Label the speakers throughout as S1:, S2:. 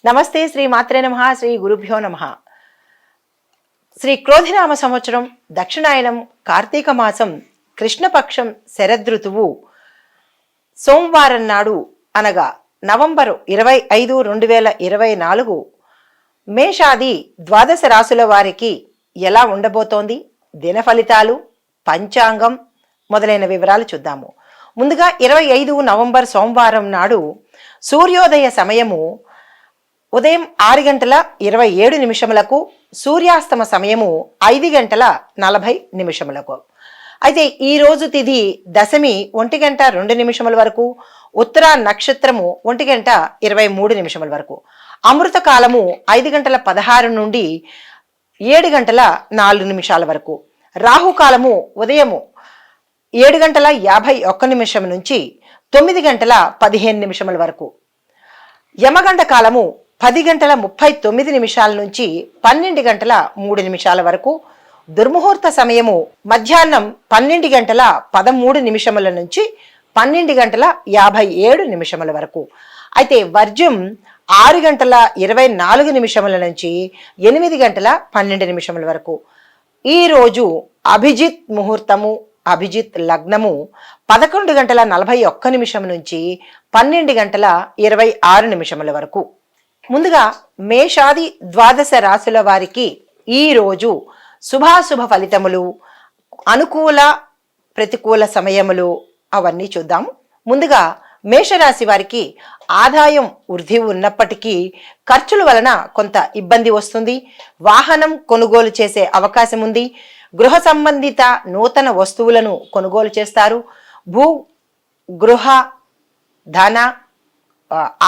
S1: నమస్తే శ్రీ మాత్రే నమః శ్రీ గురుభ్యో నమః. శ్రీ క్రోధినామ సంవత్సరం దక్షిణాయనం కార్తీక మాసం కృష్ణపక్షం శరదృతువు సోమవారం నాడు అనగా నవంబర్ 25, 2024 మేషాది ద్వాదశ రాశుల వారికి ఎలా ఉండబోతోంది, దిన ఫలితాలు, పంచాంగం మొదలైన వివరాలు చూద్దాము. ముందుగా 25 నవంబర్ సోమవారం నాడు సూర్యోదయ సమయము ఉదయం 6:27 సూర్యాస్తమ సమయము 5:40 అయితే ఈ రోజు తిథి దశమి 1:02 వరకు, ఉత్తర నక్షత్రము 1:23 వరకు, అమృత కాలము 5:16 నుండి 7:04 వరకు, రాహుకాలము ఉదయము 7:51 నుంచి 9:15 వరకు, యమగండ కాలము 10:39 నుంచి 12:03 వరకు, దుర్ముహూర్త సమయము మధ్యాహ్నం 12:13 నుంచి 12:57 వరకు. అయితే వర్జ్యం 6:24 నుంచి 8:12 వరకు. ఈరోజు అభిజిత్ ముహూర్తము, అభిజిత్ లగ్నము 11:41 నుంచి 12:26 వరకు. ముందుగా మేషాది ద్వాదశ రాశుల వారికి ఈ రోజు శుభాశుభ ఫలితములు, అనుకూల ప్రతికూల సమయములు అవన్నీ చూద్దాము. ముందుగా మేషరాశి వారికి ఆదాయం వృద్ధి ఉన్నప్పటికీ ఖర్చుల వలన కొంత ఇబ్బంది వస్తుంది. వాహనం కొనుగోలు చేసే అవకాశం ఉంది. గృహ సంబంధిత నూతన వస్తువులను కొనుగోలు చేస్తారు. భూ గృహ ధన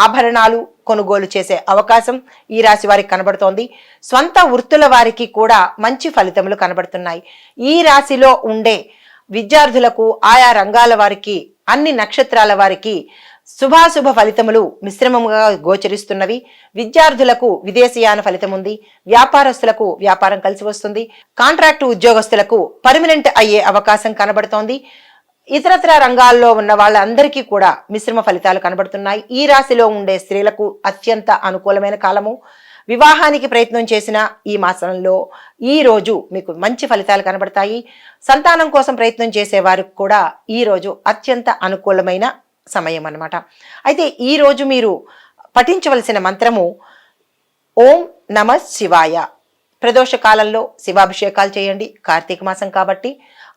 S1: ఆభరణాలు కొనుగోలు చేసే అవకాశం ఈ రాశి వారికి కనబడుతోంది. స్వంత వృత్తుల వారికి కూడా మంచి ఫలితములు కనబడుతున్నాయి. ఈ రాశిలో ఉండే విద్యార్థులకు, ఆయా రంగాల వారికి, అన్ని నక్షత్రాల వారికి శుభాశుభ ఫలితములు మిశ్రమముగా గోచరిస్తున్నవి. విద్యార్థులకు విదేశీయాన ఫలితం ఉంది. వ్యాపారస్తులకు వ్యాపారం కలిసి వస్తుంది. కాంట్రాక్టు ఉద్యోగస్తులకు పర్మనెంట్ అయ్యే అవకాశం కనబడుతోంది. ఇతరత్ర రంగాల్లో ఉన్న వాళ్ళందరికీ కూడా మిశ్రమ ఫలితాలు కనబడుతున్నాయి. ఈ రాశిలో ఉండే స్త్రీలకు అత్యంత అనుకూలమైన కాలము. వివాహానికి ప్రయత్నం చేసిన ఈ మాసంలో ఈ రోజు మీకు మంచి ఫలితాలు కనబడతాయి. సంతానం కోసం ప్రయత్నం చేసే వారికి కూడా ఈ రోజు అత్యంత అనుకూలమైన సమయం అన్నమాట. అయితే ఈ రోజు మీరు పఠించవలసిన మంత్రము ఓం నమః శివాయ. ప్రదోష కాలంలో శివాభిషేకాలు చేయండి. కార్తీక మాసం కాబట్టి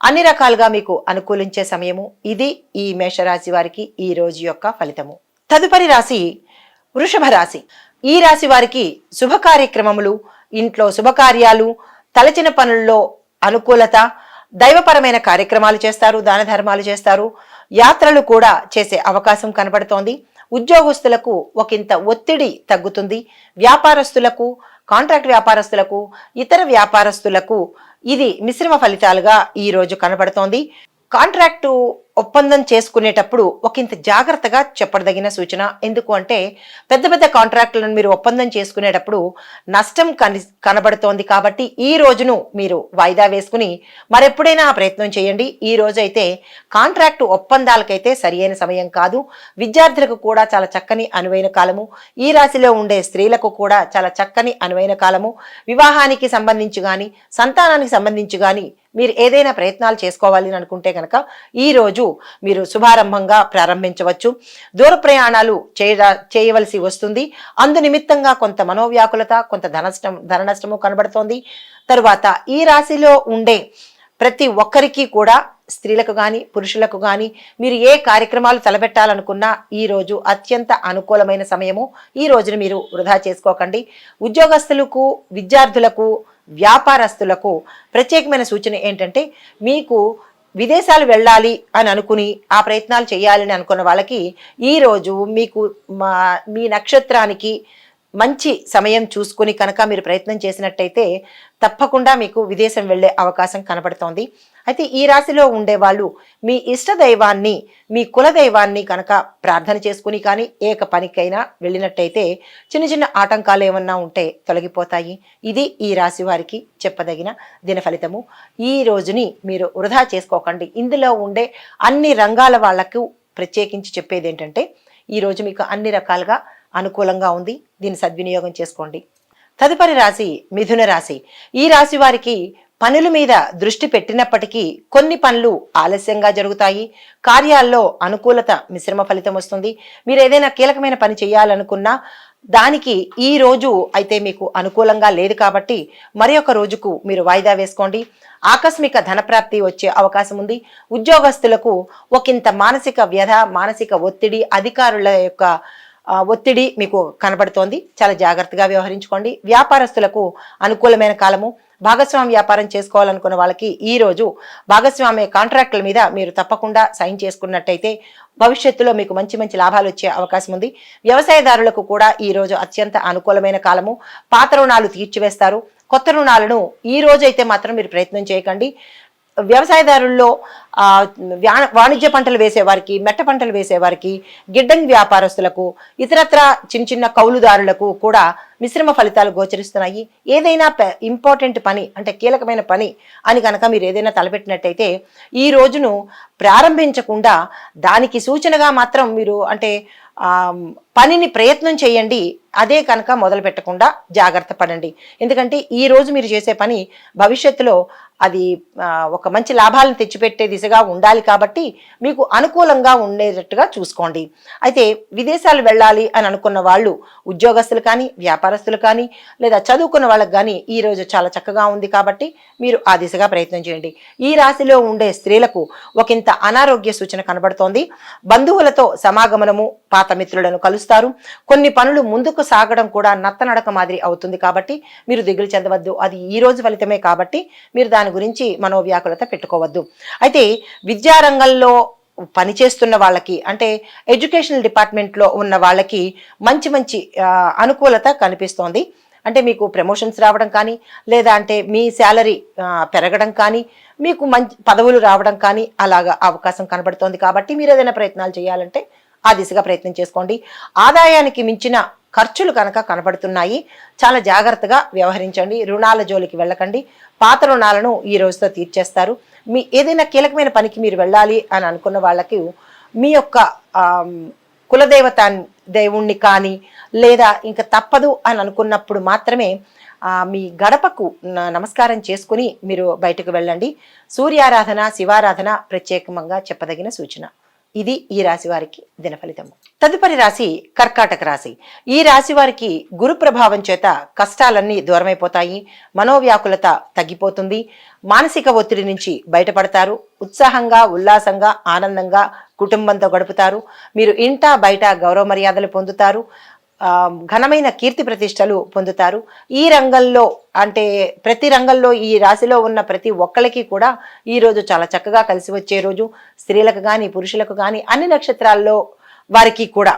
S1: అన్ని రకాలుగా మీకు అనుకూలించే సమయము ఇది. ఈ మేషరాశి వారికి ఈ రోజు యొక్క ఫలితము. తదుపరి రాశి వృషభ రాశి. ఈ రాశి వారికి శుభ కార్యక్రమములు, ఇంట్లో శుభకార్యాలు, తలచిన పనుల్లో అనుకూలత, దైవపరమైన కార్యక్రమాలు చేస్తారు, దాన ధర్మాలు చేస్తారు, యాత్రలు కూడా చేసే అవకాశం కనబడుతోంది. ఉద్యోగస్తులకు ఒకంత ఒత్తిడి తగ్గుతుంది. వ్యాపారస్తులకు, కాంట్రాక్ట్ వ్యాపారస్తులకు, ఇతర వ్యాపారస్తులకు ఇది మిశ్రమ ఫలితాలుగా ఈ రోజు కనబడుతోంది. కాంట్రాక్టు ఒప్పందం చేసుకునేటప్పుడు ఒకంత జాగ్రత్తగా చెప్పదగిన సూచన. ఎందుకు అంటే పెద్ద పెద్ద కాంట్రాక్టులను మీరు ఒప్పందం చేసుకునేటప్పుడు నష్టం కనబడుతోంది. కాబట్టి ఈ రోజును మీరు వాయిదా వేసుకుని మరెప్పుడైనా ఆ ప్రయత్నం చేయండి. ఈ రోజు అయితే కాంట్రాక్టు ఒప్పందాలకైతే సరి అయిన సమయం కాదు. విద్యార్థులకు కూడా చాలా చక్కని అనువైన కాలము. ఈ రాశిలో ఉండే స్త్రీలకు కూడా చాలా చక్కని అనువైన కాలము. వివాహానికి సంబంధించి కానీ, సంతానానికి సంబంధించి కానీ మీరు ఏదైనా ప్రయత్నాలు చేసుకోవాలి అనుకుంటే కనుక ఈ రోజు మీరు శుభారంభంగా ప్రారంభించవచ్చు. దూర ప్రయాణాలు చేయవలసి వస్తుంది. అందు నిమిత్తంగా కొంత మనోవ్యాకులత, కొంత ధన నష్టము కనబడుతోంది. తరువాత ఈ రాశిలో ఉండే ప్రతి ఒక్కరికి కూడా, స్త్రీలకు కానీ పురుషులకు కానీ, మీరు ఏ కార్యక్రమాలు తలపెట్టాలనుకున్నా ఈ రోజు అత్యంత అనుకూలమైన సమయము. ఈ రోజును మీరు వృధా చేసుకోకండి. ఉద్యోగస్తులకు, విద్యార్థులకు, వ్యాపారస్తులకు ప్రత్యేకమైన సూచన ఏంటంటే, మీకు విదేశాలు వెళ్ళాలి అని అనుకుని ఆ ప్రయత్నాలు చేయాలని అనుకున్న వాళ్ళకి ఈ రోజు మీకు మీ నక్షత్రానికి మంచి సమయం చూసుకుని కనుక మీరు ప్రయత్నం చేసినట్టయితే తప్పకుండా మీకు విదేశం వెళ్ళే అవకాశం కనబడుతోంది. అయితే ఈ రాశిలో ఉండేవాళ్ళు మీ ఇష్ట దైవాన్ని, మీ కుల దైవాన్ని కనుక ప్రార్థన చేసుకుని కానీ ఏక పనికైనా వెళ్ళినట్టయితే చిన్న చిన్న ఆటంకాలు ఏమన్నా ఉంటే తొలగిపోతాయి. ఇది ఈ రాశి వారికి చెప్పదగిన దిన ఫలితము. ఈ రోజుని మీరు వృధా చేసుకోకండి. ఇందులో ఉండే అన్ని రంగాల వాళ్లకు ప్రత్యేకించి చెప్పేది ఏంటంటే, ఈరోజు మీకు అన్ని రకాలుగా అనుకూలంగా ఉంది. దీన్ని సద్వినియోగం చేసుకోండి. తదుపరి రాశి మిథున రాశి. ఈ రాశి వారికి పనుల మీద దృష్టి పెట్టినప్పటికీ కొన్ని పనులు ఆలస్యంగా జరుగుతాయి. కార్యాల్లో అనుకూలత మిశ్రమ ఫలితం వస్తుంది. మీరు ఏదైనా కీలకమైన పని చేయాలనుకున్నా దానికి ఈ రోజు అయితే మీకు అనుకూలంగా లేదు కాబట్టి మరి ఒక రోజుకు మీరు వాయిదా వేసుకోండి. ఆకస్మిక ధనప్రాప్తి వచ్చే అవకాశం ఉంది. ఉద్యోగస్తులకు ఒకంత మానసిక వ్యధ, మానసిక ఒత్తిడి, అధికారుల యొక్క ఒత్తిడి మీకు కనబడుతోంది. చాలా జాగ్రత్తగా వ్యవహరించుకోండి. వ్యాపారస్తులకు అనుకూలమైన కాలము. భాగస్వామ్య వ్యాపారం చేసుకోవాలనుకున్న వాళ్ళకి ఈ రోజు భాగస్వామ్య కాంట్రాక్టుల మీద మీరు తప్పకుండా సైన్ చేసుకున్నట్టయితే భవిష్యత్తులో మీకు మంచి మంచి లాభాలు వచ్చే అవకాశం ఉంది. వ్యవసాయదారులకు కూడా ఈ రోజు అత్యంత అనుకూలమైన కాలము. పాత రుణాలు తీర్చివేస్తారు. కొత్త రుణాలను ఈ రోజు అయితే మాత్రం మీరు ప్రయత్నం చేయకండి. వ్యవసాయదారుల్లో వాణిజ్య పంటలు వేసేవారికి, మెట్ట పంటలు వేసేవారికి, గిడ్డంగి వ్యాపారస్తులకు, ఇతరత్ర చిన్న చిన్న కౌలుదారులకు కూడా మిశ్రమ ఫలితాలు గోచరిస్తున్నాయి. ఏదైనా ఇంపార్టెంట్ పని అంటే కీలకమైన పని అని కనుక మీరు ఏదైనా తలపెట్టినట్టయితే ఈ రోజును ప్రారంభించకుండా దానికి సూచనగా మాత్రం మీరు అంటే పనిని ప్రయత్నం చేయండి. అదే కనుక మొదలు పెట్టకుండా జాగ్రత్త పడండి. ఎందుకంటే ఈ రోజు మీరు చేసే పని భవిష్యత్తులో అది ఒక మంచి లాభాలను తెచ్చిపెట్టే దిశగా ఉండాలి కాబట్టి మీకు అనుకూలంగా ఉండేటట్టుగా చూసుకోండి. అయితే విదేశాలు వెళ్ళాలి అని అనుకున్న వాళ్ళు, ఉద్యోగస్తులు కానీ, వ్యాపారస్తులు కానీ, లేదా చదువుకున్న వాళ్ళకి కానీ ఈ రోజు చాలా చక్కగా ఉంది కాబట్టి మీరు ఆ దిశగా ప్రయత్నం చేయండి. ఈ రాశిలో ఉండే స్త్రీలకు ఒకంత అనారోగ్య సూచన కనబడుతోంది. బంధువులతో సమాగమనము, పాత మిత్రులను కలుస్తారు. కొన్ని పనులు ముందుకు సాగడం కూడా నత్తనడక మాదిరి అవుతుంది కాబట్టి మీరు దిగులు చెందవద్దు. అది ఈ రోజు ఫలితమే కాబట్టి మీరు దాని గురించి మనోవ్యాకులత పెట్టుకోవద్దు. అయితే విద్యారంగంలో పనిచేస్తున్న వాళ్ళకి అంటే ఎడ్యుకేషనల్ డిపార్ట్మెంట్లో ఉన్న వాళ్ళకి మంచి మంచి అనుకూలత కనిపిస్తోంది. అంటే మీకు ప్రమోషన్స్ రావడం కానీ, లేదా అంటే మీ శాలరీ పెరగడం కానీ, మీకు మంచి పదవులు రావడం కానీ అలాగా అవకాశం కనబడుతోంది కాబట్టి మీరు ఏదైనా ప్రయత్నాలు చేయాలంటే ఆ దిశగా ప్రయత్నం చేసుకోండి. ఆదాయానికి మించిన ఖర్చులు కనుక కనబడుతున్నాయి. చాలా జాగ్రత్తగా వ్యవహరించండి. రుణాల జోలికి వెళ్ళకండి. పాత రుణాలను ఈ రోజుతో తీర్చేస్తారు. మీ ఏదైనా కీలకమైన పనికి మీరు వెళ్ళాలి అని అనుకున్న వాళ్ళకి మీ యొక్క కులదేవత దేవుణ్ణి కానీ, లేదా ఇంకా తప్పదు అని అనుకున్నప్పుడు మాత్రమే మీ గడపకు నమస్కారం చేసుకుని మీరు బయటకు వెళ్ళండి. సూర్యారాధన, శివారాధన ప్రత్యేకంగా చెప్పదగిన సూచన. ఇది ఈ రాశి వారికి దిన ఫలితము. తదుపరి రాశి కర్కాటక రాశి. ఈ రాశి వారికి గురు ప్రభావం చేత కష్టాలన్నీ దూరమైపోతాయి. మనోవ్యాకులత తగ్గిపోతుంది. మానసిక ఒత్తిడి నుంచి బయటపడతారు. ఉత్సాహంగా, ఉల్లాసంగా, ఆనందంగా కుటుంబంతో గడుపుతారు. మీరు ఇంట బయట గౌరవ మర్యాదలు పొందుతారు. ఘనమైన కీర్తి ప్రతిష్టలు పొందుతారు. ఈ రంగంలో అంటే ప్రతి రంగంలో ఈ రాశిలో ఉన్న ప్రతి ఒక్కరికి కూడా ఈ రోజు చాలా చక్కగా కలిసి వచ్చే రోజు. స్త్రీలకు కానీ, పురుషులకు కానీ, అన్ని నక్షత్రాల్లో వారికి కూడా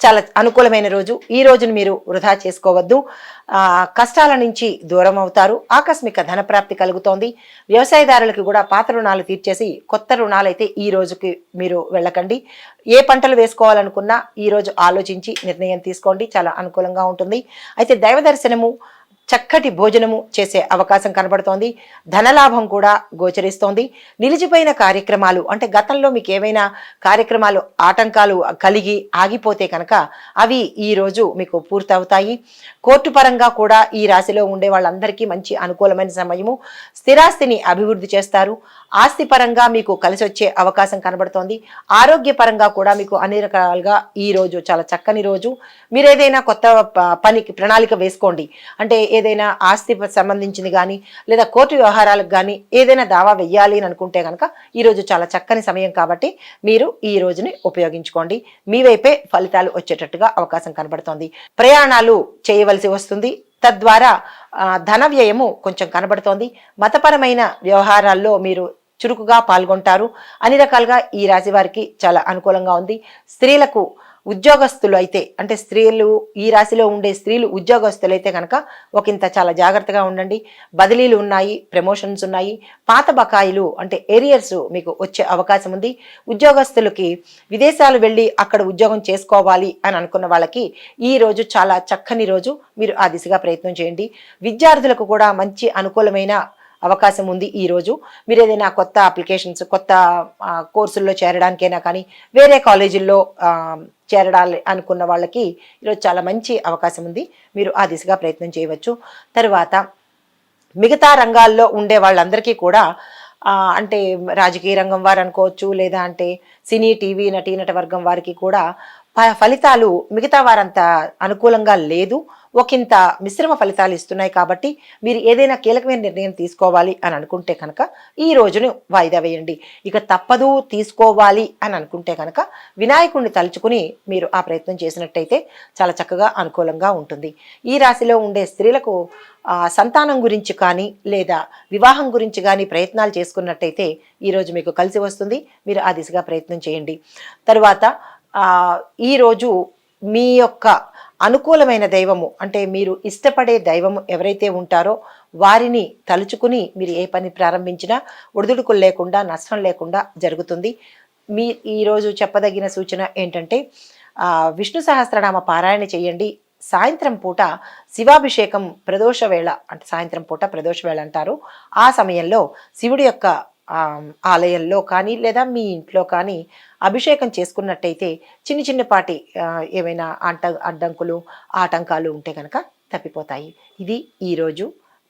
S1: చాలా అనుకూలమైన రోజు. ఈ రోజును మీరు వృధా చేసుకోవద్దు. కష్టాల నుంచి దూరం అవుతారు. ఆకస్మిక ధనప్రాప్తి కలుగుతోంది. వ్యవసాయదారులకు కూడా పాత రుణాలు తీర్చేసి కొత్త రుణాలు అయితే ఈ రోజుకి మీరు వెళ్ళకండి. ఏ పంటలు వేసుకోవాలనుకున్నా ఈ రోజు ఆలోచించి నిర్ణయం తీసుకోండి. చాలా అనుకూలంగా ఉంటుంది. అయితే దైవ దర్శనము, చక్కటి భోజనము చేసే అవకాశం కనబడుతోంది. ధనలాభం కూడా గోచరిస్తోంది. నిలిచిపోయిన కార్యక్రమాలు అంటే గతంలో మీకు ఏవైనా కార్యక్రమాలు ఆటంకాలు కలిగి ఆగిపోతే కనుక అవి ఈ రోజు మీకు పూర్తవుతాయి. కోర్టు పరంగా కూడా ఈ రాశిలో ఉండే వాళ్ళందరికీ మంచి అనుకూలమైన సమయము. స్థిరాస్తిని అభివృద్ధి చేస్తారు. ఆస్తి పరంగా మీకు కలిసి వచ్చే అవకాశం కనబడుతోంది. ఆరోగ్యపరంగా కూడా మీకు అన్ని రకాలుగా ఈ రోజు చాలా చక్కని రోజు. మీరు ఏదైనా కొత్త పనికి ప్రణాళిక వేసుకోండి. అంటే ఏదైనా ఆస్తి సంబంధించింది కానీ, లేదా కోర్టు వ్యవహారాలకు కానీ ఏదైనా దావా వెయ్యాలి అని అనుకుంటే కనుక ఈరోజు చాలా చక్కని సమయం కాబట్టి మీరు ఈ రోజుని ఉపయోగించుకోండి. మీ వైపే ఫలితాలు వచ్చేటట్టుగా అవకాశం కనబడుతోంది. ప్రయాణాలు చేయవలసి వస్తుంది. తద్వారా ధన వ్యయము కొంచెం కనబడుతోంది. మతపరమైన వ్యవహారాల్లో మీరు చురుకుగా పాల్గొంటారు. అన్ని రకాలుగా ఈ రాశి వారికి చాలా అనుకూలంగా ఉంది. స్త్రీలకు ఉద్యోగస్తులు అయితే అంటే స్త్రీలు ఈ రాశిలో ఉండే స్త్రీలు ఉద్యోగస్తులు అయితే కనుక ఒకంత చాలా జాగ్రత్తగా ఉండండి. బదిలీలు ఉన్నాయి, ప్రమోషన్స్ ఉన్నాయి. పాత బకాయిలు అంటే ఏరియర్స్ మీకు వచ్చే అవకాశం ఉంది. ఉద్యోగస్తులకి విదేశాలు వెళ్ళి అక్కడ ఉద్యోగం చేసుకోవాలి అని అనుకున్న వాళ్ళకి ఈ రోజు చాలా చక్కని రోజు. మీరు ఆ దిశగా ప్రయత్నం చేయండి. విద్యార్థులకు కూడా మంచి అనుకూలమైన అవకాశం ఉంది ఈరోజు. మీరు ఏదైనా కొత్త అప్లికేషన్స్, కొత్త కోర్సుల్లో చేరడానికైనా కానీ, వేరే కాలేజీల్లో చేరడాలి అనుకున్న వాళ్ళకి ఈరోజు చాలా మంచి అవకాశం ఉంది. మీరు ఆ దిశగా ప్రయత్నం చేయవచ్చు. తర్వాత మిగతా రంగాల్లో ఉండే వాళ్ళందరికీ కూడా అంటే రాజకీయ రంగం వారు అనుకోవచ్చు, లేదా అంటే సినీ టీవీ నటీనట వర్గం వారికి కూడా ఫలితాలు మిగతా వారంత అనుకూలంగా లేదు, ఒకంత మిశ్రమ ఫలితాలు ఇస్తున్నాయి. కాబట్టి మీరు ఏదైనా కీలకమైన నిర్ణయం తీసుకోవాలి అని అనుకుంటే కనుక ఈ రోజును వాయిదా వేయండి. ఇక తప్పదు తీసుకోవాలి అని అనుకుంటే కనుక వినాయకుడిని తలుచుకుని మీరు ఆ ప్రయత్నం చేసినట్టయితే చాలా చక్కగా అనుకూలంగా ఉంటుంది. ఈ రాశిలో ఉండే స్త్రీలకు సంతానం గురించి కానీ లేదా వివాహం గురించి కానీ ప్రయత్నాలు చేసుకున్నట్టయితే ఈరోజు మీకు కలిసి వస్తుంది. మీరు ఆ దిశగా ప్రయత్నం చేయండి. తరువాత ఈరోజు మీ యొక్క అనుకూలమైన దైవము, అంటే మీరు ఇష్టపడే దైవము ఎవరైతే ఉంటారో వారిని తలుచుకుని మీరు ఏ పని ప్రారంభించినా ఒడిదుడుకులు లేకుండా, నష్టం లేకుండా జరుగుతుంది. మీ ఈరోజు చెప్పదగిన సూచన ఏంటంటే విష్ణు సహస్రనామ పారాయణ చేయండి. సాయంత్రం పూట శివాభిషేకం ప్రదోష వేళ, అంటే సాయంత్రం పూట ప్రదోష వేళ అంటారు, ఆ సమయంలో శివుడి యొక్క ఆలయంలో కానీ లేదా మీ ఇంట్లో కానీ అభిషేకం చేసుకున్నట్టయితే చిన్నపాటి ఏవైనా అడ్డంకులు, ఆటంకాలు ఉంటే కనుక తప్పిపోతాయి. ఇది ఈరోజు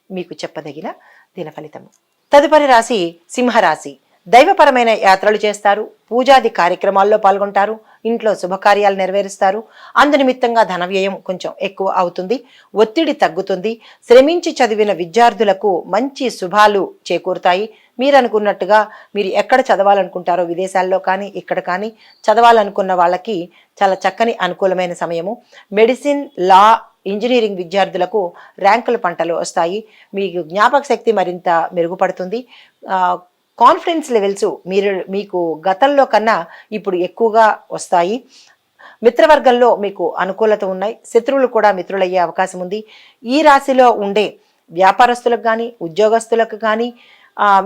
S1: మీకు చెప్పదగిన దిన ఫలితము. తదుపరి రాశి సింహరాశి. దైవపరమైన యాత్రలు చేస్తారు, పూజాది కార్యక్రమాల్లో పాల్గొంటారు, ఇంట్లో శుభకార్యాలు నెరవేరుస్తారు. అందునిమిత్తంగా ధన వ్యయం కొంచెం ఎక్కువ అవుతుంది, ఒత్తిడి తగ్గుతుంది. శ్రమించి చదివిన విద్యార్థులకు మంచి శుభాలు చేకూరుతాయి. మీరు అనుకున్నట్టుగా మీరు ఎక్కడ చదవాలనుకుంటారో, విదేశాల్లో కానీ ఇక్కడ కానీ చదవాలనుకున్న వాళ్ళకి చాలా చక్కని అనుకూలమైన సమయము. మెడిసిన్, లా, ఇంజనీరింగ్ విద్యార్థులకు ర్యాంకుల పంటలు వస్తాయి. మీకు జ్ఞాపక శక్తి మరింత మెరుగుపడుతుంది. కాన్ఫిడెన్స్ లెవెల్స్ మీకు గతంలో కన్నా ఇప్పుడు ఎక్కువగా వస్తాయి. మిత్రవర్గంలో మీకు అనుకూలత ఉన్నాయి, శత్రువులు కూడా మిత్రులయ్యే అవకాశం ఉంది. ఈ రాశిలో ఉండే వ్యాపారస్తులకు కానీ, ఉద్యోగస్తులకు కానీ,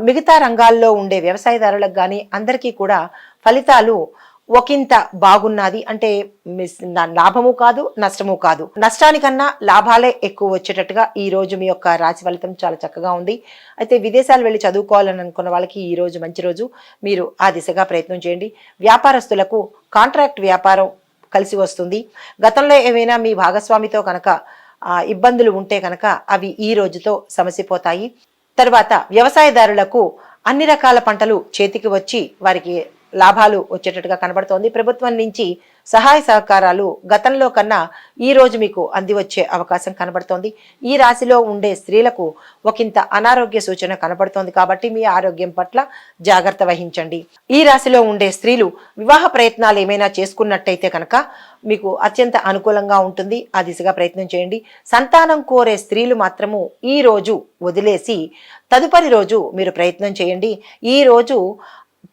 S1: మిగతా రంగాల్లో ఉండే వ్యవసాయదారులకు కానీ అందరికీ కూడా ఫలితాలు ఒకంత బాగున్నది. అంటే లాభము కాదు, నష్టము కాదు. నష్టానికన్నా లాభాలే ఎక్కువ వచ్చేటట్టుగా ఈ రోజు మీ యొక్క రాశి ఫలితం చాలా చక్కగా ఉంది. అయితే విదేశాలు వెళ్ళి చదువుకోవాలని అనుకున్న వాళ్ళకి ఈ రోజు మంచి రోజు. మీరు ఆ దిశగా ప్రయత్నం చేయండి. వ్యాపారస్తులకు కాంట్రాక్ట్ వ్యాపారం కలిసి వస్తుంది. గతంలో ఏమైనా మీ భాగస్వామితో కనుక ఇబ్బందులు ఉంటే కనుక అవి ఈ రోజుతో సమసిపోతాయి. తర్వాత వ్యవసాయదారులకు అన్ని రకాల పంటలు చేతికి వచ్చి వారికి లాభాలు వచ్చేటట్టుగా కనబడుతోంది. ప్రభుత్వం నుంచి సహాయ సహకారాలు గతంలో కన్నా ఈ రోజు మీకు అంది వచ్చే అవకాశం కనబడుతోంది. ఈ రాశిలో ఉండే స్త్రీలకు ఒకంత అనారోగ్య సూచన కనబడుతోంది. కాబట్టి మీ ఆరోగ్యం పట్ల జాగ్రత్త వహించండి. ఈ రాశిలో ఉండే స్త్రీలు వివాహ ప్రయత్నాలు ఏమైనా చేసుకున్నట్టయితే కనుక మీకు అత్యంత అనుకూలంగా ఉంటుంది. ఆ దిశగా ప్రయత్నం చేయండి. సంతానం కోరే స్త్రీలు మాత్రము ఈ రోజు వదిలేసి తదుపరి రోజు మీరు ప్రయత్నం చేయండి. ఈ రోజు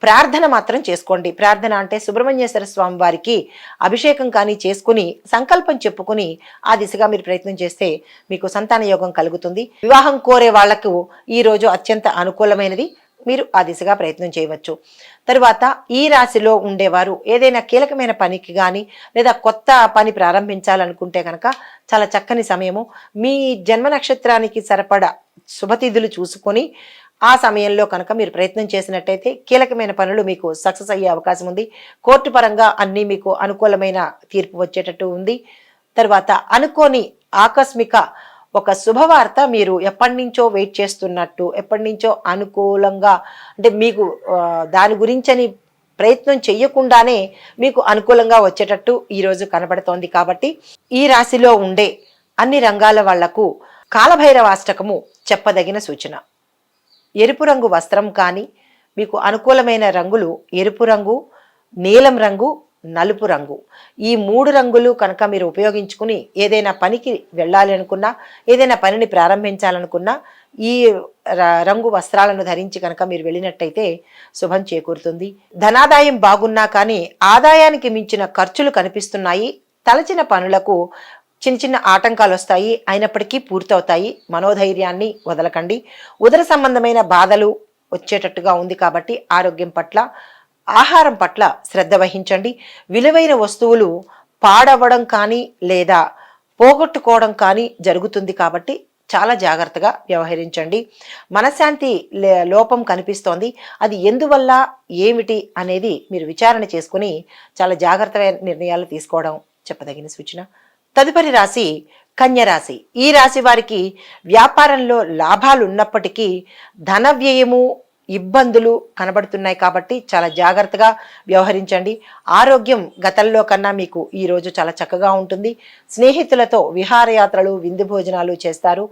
S1: ప్రార్థన మాత్రం చేసుకోండి. ప్రార్థన అంటే సుబ్రహ్మణ్యేశ్వర స్వామి వారికి అభిషేకం కానీ చేసుకుని సంకల్పం చెప్పుకుని ఆ దిశగా మీరు ప్రయత్నం చేస్తే మీకు సంతాన యోగం కలుగుతుంది. వివాహం కోరే వాళ్లకు ఈ రోజు అత్యంత అనుకూలమైనది. మీరు ఆ దిశగా ప్రయత్నం చేయవచ్చు. తరువాత ఈ రాశిలో ఉండేవారు ఏదైనా కీలకమైన పనికి కానీ లేదా కొత్త పని ప్రారంభించాలనుకుంటే కనుక చాలా చక్కని సమయము. మీ జన్మ నక్షత్రానికి సరిపడా శుభతిథులు చూసుకొని ఆ సమయంలో కనుక మీరు ప్రయత్నం చేసినట్టయితే కీలకమైన పనులు మీకు సక్సెస్ అయ్యే అవకాశం ఉంది. కోర్టు పరంగా అన్నీ మీకు అనుకూలమైన తీర్పు వచ్చేటట్టు ఉంది. తర్వాత అనుకోని ఆకస్మిక ఒక శుభవార్త మీరు ఎప్పటి నుంచో వెయిట్ చేస్తున్నట్టు, ఎప్పటి నుంచో అనుకూలంగా, అంటే మీకు దాని గురించని ప్రయత్నం చెయ్యకుండానే మీకు అనుకూలంగా వచ్చేటట్టు ఈరోజు కనబడుతోంది. కాబట్టి ఈ రాశిలో ఉండే అన్ని రంగాల వాళ్లకు కాలభైరవాష్టకము చెప్పదగిన సూచన. ఎరుపు రంగు వస్త్రం కానీ, మీకు అనుకూలమైన రంగులు ఎరుపు రంగు, నీలం రంగు, నలుపు రంగు. ఈ 3 రంగులు కనుక మీరు ఉపయోగించుకుని ఏదైనా పనికి వెళ్ళాలి అనుకున్నా, ఏదైనా పనిని ప్రారంభించాలనుకున్నా ఈ రంగు వస్త్రాలను ధరించి కనుక మీరు వెళ్ళినట్టయితే శుభం చేకూరుతుంది. ధనాదాయం బాగున్నా కానీ ఆదాయానికి మించిన ఖర్చులు కనిపిస్తున్నాయి. తలచిన పనులకు చిన్న ఆటంకాలు వస్తాయి, అయినప్పటికీ పూర్తవుతాయి. మనోధైర్యాన్ని వదలకండి. ఉదర సంబంధమైన బాధలు వచ్చేటట్టుగా ఉంది. కాబట్టి ఆరోగ్యం పట్ల, ఆహారం పట్ల శ్రద్ధ వహించండి. విలువైన వస్తువులు పాడవడం కానీ లేదా పోగొట్టుకోవడం కానీ జరుగుతుంది. కాబట్టి చాలా జాగ్రత్తగా వ్యవహరించండి. మనశ్శాంతి లోపం కనిపిస్తోంది. అది ఎందువల్ల, ఏమిటి అనేది మీరు విచారణ చేసుకుని చాలా జాగ్రత్తమైన నిర్ణయాలు తీసుకోవడం చెప్పదగిన సూచన. తదుపరి రాశి కన్య రాశి. ఈ రాశి వారికి వ్యాపారంలో లాభాలు ఉన్నప్పటికీ ధన వ్యయము, ఇబ్బందులు కనబడుతున్నాయి కాబట్టి చాలా జాగ్రత్తగా వ్యవహరించండి. ఆరోగ్యం గతంలో కన్నా మీకు ఈరోజు చాలా చక్కగా ఉంటుంది. స్నేహితులతో విహారయాత్రలు, విందు భోజనాలు చేస్తారు.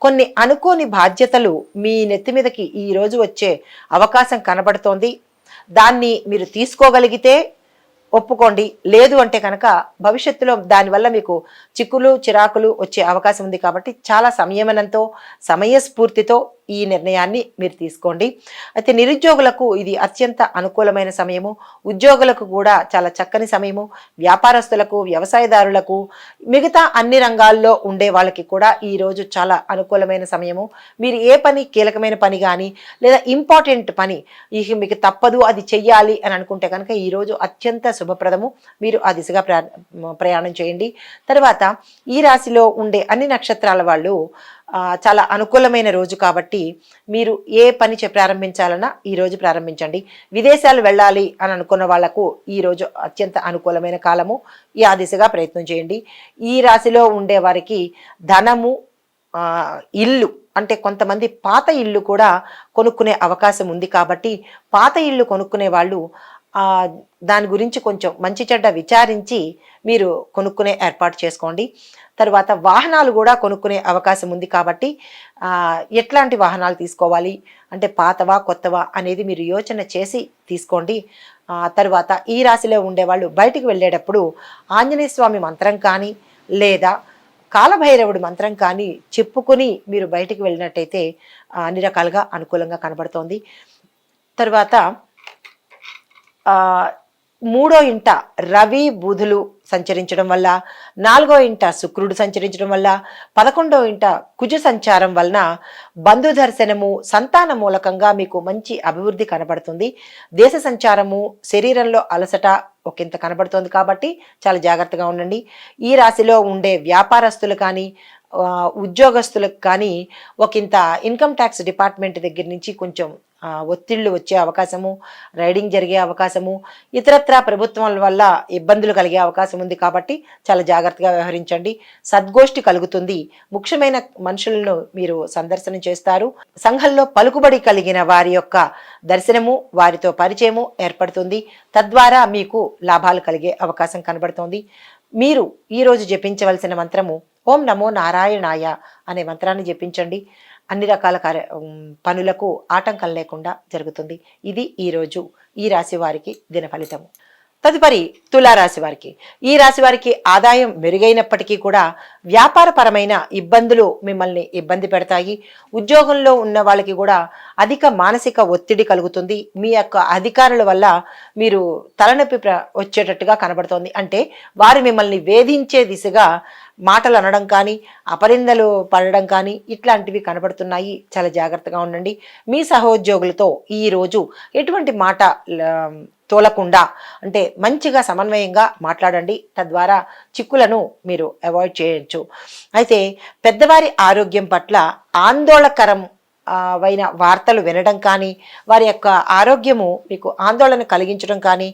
S1: కొన్ని అనుకోని బాధ్యతలు మీ నెత్తి మీదకి ఈరోజు వచ్చే అవకాశం కనబడుతోంది. దాన్ని మీరు తీసుకోగలిగితే ఒప్పుకోండి, లేదు అంటే కనుక భవిష్యత్తులో దానివల్ల మీకు చిక్కులు, చిరాకులు వచ్చే అవకాశం ఉంది. కాబట్టి చాలా సంయమనంతో, సమయస్ఫూర్తితో ఈ నిర్ణయాన్ని మీరు తీసుకోండి. అయితే నిరుద్యోగులకు ఇది అత్యంత అనుకూలమైన సమయము. ఉద్యోగులకు కూడా చాలా చక్కని సమయము. వ్యాపారస్తులకు, వ్యవసాయదారులకు, మిగతా అన్ని రంగాల్లో ఉండే వాళ్ళకి కూడా ఈరోజు చాలా అనుకూలమైన సమయము. మీరు ఏ పని, కీలకమైన పని కానీ లేదా ఇంపార్టెంట్ పని ఇక మీకు తప్పదు అది చెయ్యాలి అని అనుకుంటే కనుక ఈరోజు అత్యంత శుభప్రదము. మీరు ఆ దిశగా ప్రయాణం చేయండి. తర్వాత ఈ రాశిలో ఉండే అన్ని నక్షత్రాల వాళ్ళు చాలా అనుకూలమైన రోజు కాబట్టి మీరు ఏ పని ప్రారంభించాలన్నా ఈరోజు ప్రారంభించండి. విదేశాలు వెళ్ళాలి అని అనుకున్న వాళ్లకు ఈరోజు అత్యంత అనుకూలమైన కాలము. ఆ దిశగా ప్రయత్నం చేయండి. ఈ రాశిలో ఉండే వారికి ధనము, ఇల్లు అంటే కొంతమంది పాత ఇల్లు కూడా కొనుక్కునే అవకాశం ఉంది కాబట్టి పాత ఇల్లు కొనుక్కునే వాళ్ళు దాని గురించి కొంచెం మంచి చెడ్డ విచారించి మీరు కొనుక్కునే ఏర్పాటు చేసుకోండి. తర్వాత వాహనాలు కూడా కొనుక్కునే అవకాశం ఉంది కాబట్టి ఎట్లాంటి వాహనాలు తీసుకోవాలి అంటే పాతవా, కొత్తవా అనేది మీరు యోచన చేసి తీసుకోండి. తర్వాత ఈ రాశిలో ఉండేవాళ్ళు బయటికి వెళ్ళేటప్పుడు ఆంజనేయ స్వామి మంత్రం కానీ లేదా కాలభైరవుడి మంత్రం కానీ చెప్పుకొని మీరు బయటికి వెళ్ళినట్టయితే అన్ని రకాలుగా అనుకూలంగా కనబడుతోంది. తర్వాత మూడో ఇంట రవి, బుధులు సంచరించడం వల్ల, నాలుగో ఇంట శుక్రుడు సంచరించడం వల్ల, 11వ ఇంట కుజ సంచారం వలన బంధు దర్శనము, సంతాన మూలకంగా మీకు మంచి అభివృద్ధి కనబడుతుంది. దేశ సంచారము, శరీరంలో అలసట ఒకంత కనబడుతోంది కాబట్టి చాలా జాగ్రత్తగా ఉండండి. ఈ రాశిలో ఉండే వ్యాపారస్తులు కానీ ఉద్యోగస్తులకు కానీ ఒకంత ఇన్కమ్ ట్యాక్స్ డిపార్ట్మెంట్ దగ్గర నుంచి కొంచెం ఒత్తిళ్లు వచ్చే అవకాశము, రైడింగ్ జరిగే అవకాశము, ఇతరత్రా ప్రభుత్వం వల్ల ఇబ్బందులు కలిగే అవకాశం ఉంది కాబట్టి చాలా జాగ్రత్తగా వ్యవహరించండి. సద్గోష్ఠి కలుగుతుంది. ముఖ్యమైన మనుషులను మీరు సందర్శనం చేస్తారు. సంఘంలో పలుకుబడి కలిగిన వారి యొక్క దర్శనము, వారితో పరిచయము ఏర్పడుతుంది. తద్వారా మీకు లాభాలు కలిగే అవకాశం కనబడుతోంది. మీరు ఈరోజు జపించవలసిన మంత్రము ఓం నమో నారాయణాయ అనే మంత్రాన్ని జపించండి. అన్ని రకాల పనులకు ఆటంకం లేకుండా జరుగుతుంది. ఇది ఈరోజు ఈ రాశి వారికి దిన ఫలితము. తదుపరి తులారాశి వారికి. ఈ రాశి వారికి ఆదాయం మెరుగైనప్పటికీ కూడా వ్యాపారపరమైన ఇబ్బందులు మిమ్మల్ని ఇబ్బంది పెడతాయి. ఉద్యోగంలో ఉన్న వాళ్ళకి కూడా అధిక మానసిక ఒత్తిడి కలుగుతుంది. మీ యొక్క అధికారుల వల్ల మీరు తలనొప్పి వచ్చేటట్టుగా కనబడుతోంది. అంటే వారు మిమ్మల్ని వేధించే దిశగా మాటలు అనడం కానీ, అపరిందలు పడడం కానీ ఇట్లాంటివి కనబడుతున్నాయి. చాలా జాగ్రత్తగా ఉండండి. మీ సహోద్యోగులతో ఈరోజు ఎటువంటి మాట తోలకుండా అంటే మంచిగా సమన్వయంగా మాట్లాడండి. తద్వారా చిక్కులను మీరు అవాయిడ్ చేయొచ్చు. అయితే పెద్దవారి ఆరోగ్యం పట్ల ఆందోళనకరం వైన వార్తలు వినడం కానీ, వారి యొక్క ఆరోగ్యము మీకు ఆందోళన కలిగించడం కానీ,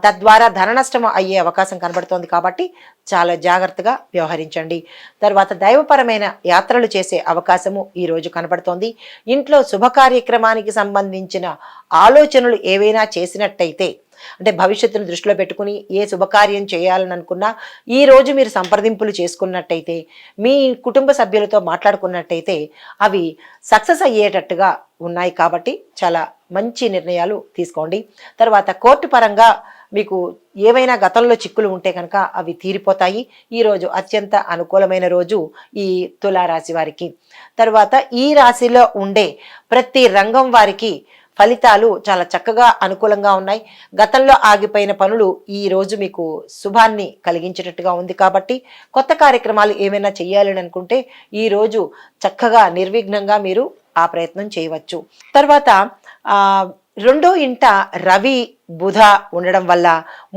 S1: తద్వారా ధన నష్టం అయ్యే అవకాశం కనబడుతోంది కాబట్టి చాలా జాగ్రత్తగా వ్యవహరించండి. తర్వాత దైవపరమైన యాత్రలు చేసే అవకాశము ఈరోజు కనబడుతోంది. ఇంట్లో శుభ కార్యక్రమానికి సంబంధించిన ఆలోచనలు ఏవైనా చేసినట్టయితే అంటే భవిష్యత్తును దృష్టిలో పెట్టుకుని ఏ శుభకార్యం చేయాలని అనుకున్నా ఈరోజు మీరు సంప్రదింపులు చేసుకున్నట్టయితే, మీ కుటుంబ సభ్యులతో మాట్లాడుకున్నట్టయితే అవి సక్సెస్ అయ్యేటట్టుగా ఉన్నాయి కాబట్టి చాలా మంచి నిర్ణయాలు తీసుకోండి. తర్వాత కోర్టు పరంగా మీకు ఏవైనా గతంలో చిక్కులు ఉంటే కనుక అవి తీరిపోతాయి. ఈరోజు అత్యంత అనుకూలమైన రోజు ఈ తులారాశి వారికి. తర్వాత ఈ రాశిలో ఉండే ప్రతి రంగం వారికి ఫలితాలు చాలా చక్కగా అనుకూలంగా ఉన్నాయి. గతంలో ఆగిపోయిన పనులు ఈ రోజు మీకు శుభాన్ని కలిగించేటట్టుగా ఉంది కాబట్టి కొత్త కార్యక్రమాలు ఏమైనా చేయాలని అనుకుంటే ఈరోజు చక్కగా నిర్విఘ్నంగా మీరు ఆ ప్రయత్నం చేయవచ్చు. తర్వాత రెండో ఇంట రవి బుధ ఉండడం వల్ల,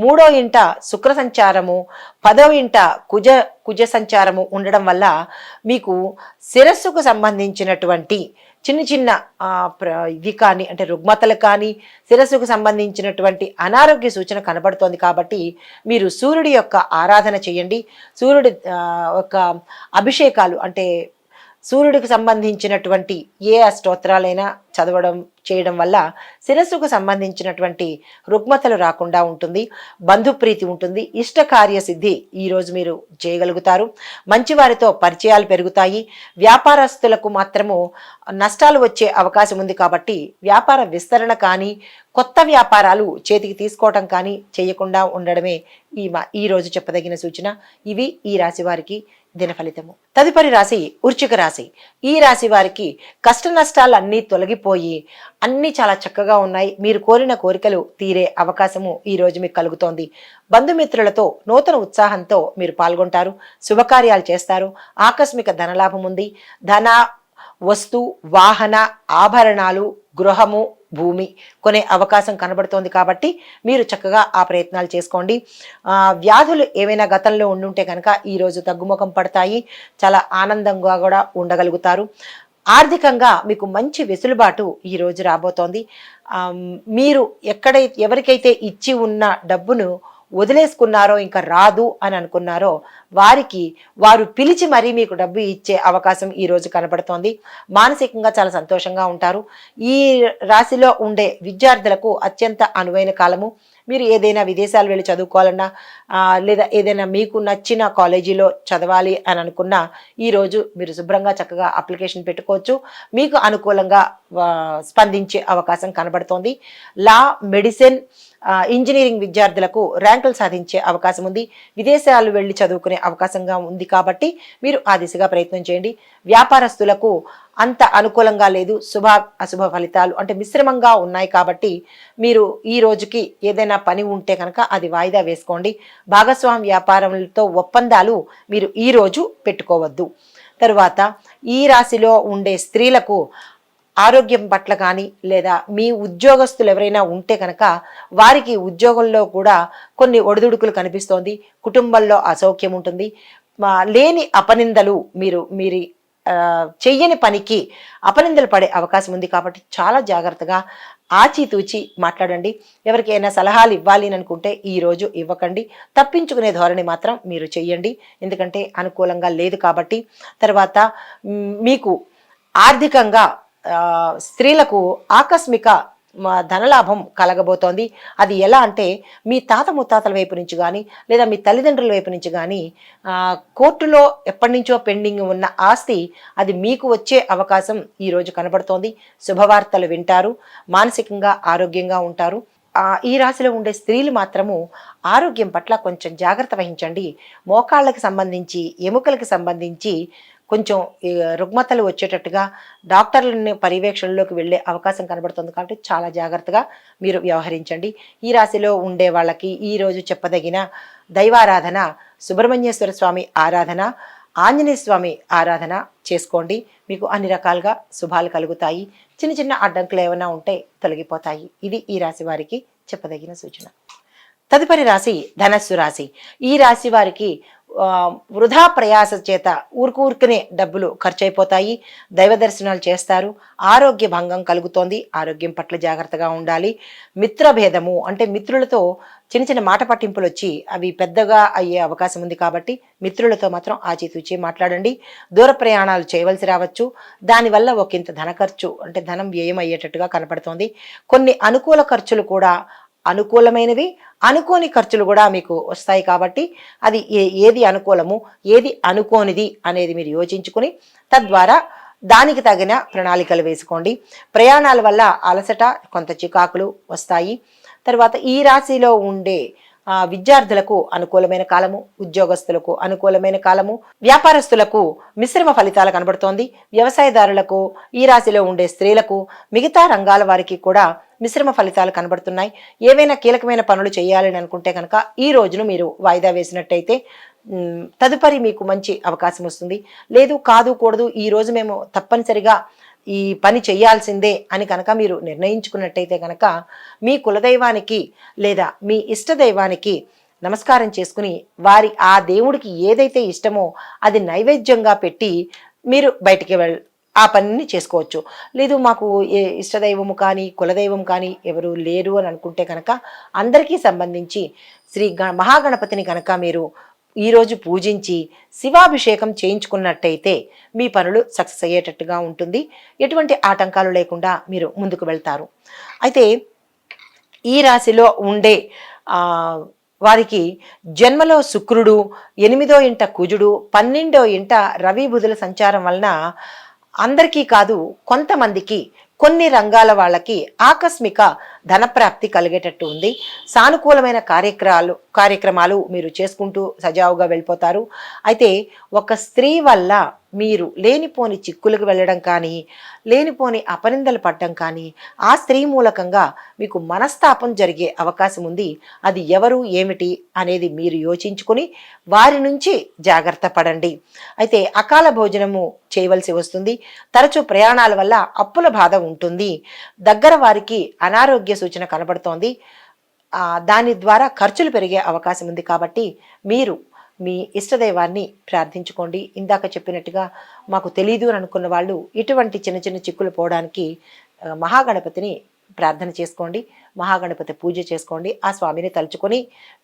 S1: మూడో ఇంట శుక్ర సంచారము, పదో ఇంట కుజ సంచారము ఉండడం వల్ల మీకు శిరస్సుకు సంబంధించినటువంటి చిన్న చిన్న ఇవి కానీ, అంటే రుగ్మతలు కానీ, శిరస్సుకు సంబంధించినటువంటి అనారోగ్య సూచన కనబడుతోంది. కాబట్టి మీరు సూర్యుడి యొక్క ఆరాధన చేయండి. సూర్యుడి యొక్క అభిషేకాలు, అంటే సూర్యుడికి సంబంధించినటువంటి ఏ స్తోత్రాలైనా చదవడం చేయడం వల్ల శిరస్సుకు సంబంధించినటువంటి రుగ్మతలు రాకుండా ఉంటుంది. బంధుప్రీతి ఉంటుంది. ఇష్టకార్య సిద్ధి ఈరోజు మీరు చేయగలుగుతారు. మంచి వారితో పరిచయాలు పెరుగుతాయి. వ్యాపారస్తులకు మాత్రము నష్టాలు వచ్చే అవకాశం ఉంది. కాబట్టి వ్యాపార విస్తరణ కానీ, కొత్త వ్యాపారాలు చేతికి తీసుకోవటం కానీ చేయకుండా ఉండడమే ఈ రోజు చెప్పదగిన సూచన. ఇవి ఈ రాశి వారికి దిన ఫలితము. తదుపరి రాశి వృశ్చిక రాశి. ఈ రాశి వారికి కష్ట నష్టాలు అన్నీ తొలగిపోయి అన్నీ చాలా చక్కగా ఉన్నాయి. మీరు కోరిన కోరికలు తీరే అవకాశము ఈ రోజు మీకు కలుగుతోంది. బంధుమిత్రులతో నూతన ఉత్సాహంతో మీరు పాల్గొంటారు. శుభకార్యాలు చేస్తారు. ఆకస్మిక ధనలాభం ఉంది. ధన, వస్తు, వాహన, ఆభరణాలు, గృహము, భూమి కొనే అవకాశం కనబడుతోంది. కాబట్టి మీరు చక్కగా ఆ ప్రయత్నాలు చేసుకోండి. వ్యాధులు ఏవైనా గతంలో ఉండుంటే కనుక ఈరోజు తగ్గుముఖం పడతాయి. చాలా ఆనందంగా కూడా ఉండగలుగుతారు. ఆర్థికంగా మీకు మంచి వెసులుబాటు ఈరోజు రాబోతోంది. మీరు ఎవరికైతే ఇచ్చి ఉన్న డబ్బును వదిలేసుకున్నారో, ఇంకా రాదు అని అనుకున్నారో వారు పిలిచి మరీ మీకు డబ్బు ఇచ్చే అవకాశం ఈరోజు కనబడుతోంది. మానసికంగా చాలా సంతోషంగా ఉంటారు. ఈ రాశిలో ఉండే విద్యార్థులకు అత్యంత అనువైన కాలము. మీరు ఏదైనా విదేశాలు వెళ్ళి చదువుకోవాలన్నా, లేదా ఏదైనా మీకు నచ్చిన కాలేజీలో చదవాలి అని అనుకున్నా ఈరోజు మీరు శుభ్రంగా చక్కగా అప్లికేషన్ పెట్టుకోవచ్చు. మీకు అనుకూలంగా స్పందించే అవకాశం కనబడుతోంది. లా, మెడిసిన్, ఇంజనీరింగ్ విద్యార్థులకు ర్యాంకులు సాధించే అవకాశం ఉంది. విదేశాలు వెళ్ళి చదువుకునే అవకాశంగా ఉంది. కాబట్టి మీరు ఆ దిశగా ప్రయత్నం చేయండి. వ్యాపారస్తులకు అంత అనుకూలంగా లేదు. శుభ అశుభ ఫలితాలు అంటే మిశ్రమంగా ఉన్నాయి. కాబట్టి మీరు ఈ రోజుకి ఏదైనా పని ఉంటే కనుక అది వాయిదా వేసుకోండి. భాగస్వామి వ్యాపారంతో ఒప్పందాలు మీరు ఈ రోజు పెట్టుకోవద్దు. తరువాత ఈ రాశిలో ఉండే స్త్రీలకు ఆరోగ్యం పట్ల కానీ, లేదా మీ ఉద్యోగస్తులు ఎవరైనా ఉంటే కనుక వారికి ఉద్యోగంలో కూడా కొన్ని ఒడిదుడుకులు కనిపిస్తోంది. కుటుంబంలో అసౌఖ్యం ఉంటుంది. లేని అపనిందలు, మీరు చెయ్యని పనికి అపనిందలు పడే అవకాశం ఉంది. కాబట్టి చాలా జాగ్రత్తగా ఆచితూచి మాట్లాడండి. ఎవరికైనా సలహాలు ఇవ్వాలి అని అనుకుంటే ఈరోజు ఇవ్వకండి. తప్పించుకునే ధోరణి మాత్రం మీరు చెయ్యండి. ఎందుకంటే అనుకూలంగా లేదు. కాబట్టి తర్వాత మీకు ఆర్థికంగా స్త్రీలకు ఆకస్మిక ధనలాభం కలగబోతోంది. అది ఎలా అంటే, మీ తాత ముత్తాతల వైపు నుంచి కానీ, లేదా మీ తల్లిదండ్రుల వైపు నుంచి కానీ కోర్టులో ఎప్పటి నుంచో పెండింగ్ ఉన్న ఆస్తి అది మీకు వచ్చే అవకాశం ఈరోజు కనబడుతోంది. శుభవార్తలు వింటారు. మానసికంగా ఆరోగ్యంగా ఉంటారు. ఈ రాశిలో ఉండే స్త్రీలు మాత్రము ఆరోగ్యం పట్ల కొంచెం జాగ్రత్త వహించండి. మోకాళ్ళకి సంబంధించి, ఎముకలకు సంబంధించి కొంచెం రుగ్మతలు వచ్చేటట్టుగా డాక్టర్లని పర్యవేక్షణలోకి వెళ్ళే అవకాశం కనబడుతుంది. కాబట్టి చాలా జాగ్రత్తగా మీరు వ్యవహరించండి. ఈ రాశిలో ఉండే వాళ్ళకి ఈరోజు చెప్పదగిన దైవారాధన సుబ్రహ్మణ్యేశ్వర స్వామి ఆరాధన, ఆంజనేయ స్వామి ఆరాధన చేసుకోండి. మీకు అన్ని రకాలుగా శుభాలు కలుగుతాయి. చిన్న చిన్న అడ్డంకులు ఏమైనా ఉంటే తొలగిపోతాయి. ఇది ఈ రాశి వారికి చెప్పదగిన సూచన. తదుపరి రాశి ధనస్సు రాశి. ఈ రాశి వారికి వృధా ప్రయాస చేత ఊరుకునే డబ్బులు ఖర్చు అయిపోతాయి. దైవ దర్శనాలు చేస్తారు. ఆరోగ్య భంగం కలుగుతోంది. ఆరోగ్యం పట్ల జాగ్రత్తగా ఉండాలి. మిత్రభేదము అంటే మిత్రులతో చిన్న చిన్న మాట పట్టింపులు వచ్చి అవి పెద్దగా అయ్యే అవకాశం ఉంది. కాబట్టి మిత్రులతో మాత్రం ఆచితూచి మాట్లాడండి. దూర ప్రయాణాలు చేయవలసి రావచ్చు. దానివల్ల ఒకంత ధన ఖర్చు అంటే ధనం వ్యయం అయ్యేటట్టుగా కనపడుతోంది. కొన్ని అనుకూల ఖర్చులు కూడా, అనుకూలమైనవి, అనుకోని ఖర్చులు కూడా మీకు వస్తాయి. కాబట్టి అది ఏది అనుకూలము, ఏది అనుకోనిది అనేది మీరు యోచించుకుని తద్వారా దానికి తగిన ప్రణాళికలు వేసుకోండి. ప్రయాణాల వల్ల అలసట, కొంత చికాకులు వస్తాయి. తర్వాత ఈ రాశిలో ఉండే విద్యార్థులకు అనుకూలమైన కాలము, ఉద్యోగస్తులకు అనుకూలమైన కాలము, వ్యాపారస్తులకు మిశ్రమ ఫలితాలు కనబడుతోంది. వ్యవసాయదారులకు, ఈ రాశిలో ఉండే స్త్రీలకు, మిగతా రంగాల వారికి కూడా మిశ్రమ ఫలితాలు కనబడుతున్నాయి. ఏవైనా కీలకమైన పనులు చేయాలని అనుకుంటే కనుక ఈ రోజును మీరు వాయిదా వేసినట్టయితే తదుపరి మీకు మంచి అవకాశం వస్తుంది. లేదు, కాదు, కూడదు, ఈ రోజు మేము తప్పనిసరిగా ఈ పని చేయాల్సిందే అని కనుక మీరు నిర్ణయించుకున్నట్టయితే కనుక మీ కులదైవానికి లేదా మీ ఇష్టదైవానికి నమస్కారం చేసుకుని వారి ఆ దేవుడికి ఏదైతే ఇష్టమో అది నైవేద్యంగా పెట్టి మీరు బయటికి ఆ పనిని చేసుకోవచ్చు. లేదు మాకు ఏ ఇష్టదైవము కానీ కులదైవం కానీ ఎవరు లేరు అని అనుకుంటే కనుక అందరికీ సంబంధించి మహాగణపతిని కనుక మీరు ఈరోజు పూజించి శివాభిషేకం చేయించుకున్నట్టయితే మీ పనులు సక్సెస్ అయ్యేటట్టుగా ఉంటుంది. ఎటువంటి ఆటంకాలు లేకుండా మీరు ముందుకు వెళ్తారు. అయితే ఈ రాశిలో ఉండే వారికి జన్మలో శుక్రుడు, 8వ ఇంట కుజుడు, 12వ ఇంట రవి బుధుల సంచారం వలన అందరికీ కాదు కొంతమందికి కొన్ని రంగాల వాళ్ళకి ఆకస్మిక ధనప్రాప్తి కలిగేటట్టు ఉంది. సానుకూలమైన కార్యక్రమాలు మీరు చేసుకుంటూ సజావుగా వెళ్ళిపోతారు. అయితే ఒక స్త్రీ వల్ల మీరు లేనిపోని చిక్కులకు వెళ్ళడం కానీ, లేనిపోని అపనిందలు పడడం కానీ, ఆ స్త్రీ మూలకంగా మీకు మనస్తాపం జరిగే అవకాశం ఉంది. అది ఎవరు ఏమిటి అనేది మీరు యోచించుకొని వారి నుంచి జాగ్రత్త పడండి. అయితే అకాల భోజనము చేయవలసి వస్తుంది. తరచూ ప్రయాణాల వల్ల అప్పుల బాధ ఉంటుంది. దగ్గర వారికి అనారోగ్య సూచన కనబడుతోంది. దాని ద్వారా ఖర్చులు పెరిగే అవకాశం ఉంది. కాబట్టి మీరు మీ ఇష్టదైవాన్ని ప్రార్థించుకోండి. ఇందాక చెప్పినట్టుగా మాకు తెలీదు అని అనుకున్న వాళ్ళు ఇటువంటి చిన్న చిన్న చిక్కులు పోవడానికి మహాగణపతిని ప్రార్థన చేసుకోండి. మహాగణపతి పూజ చేసుకోండి. ఆ స్వామిని తలుచుకొని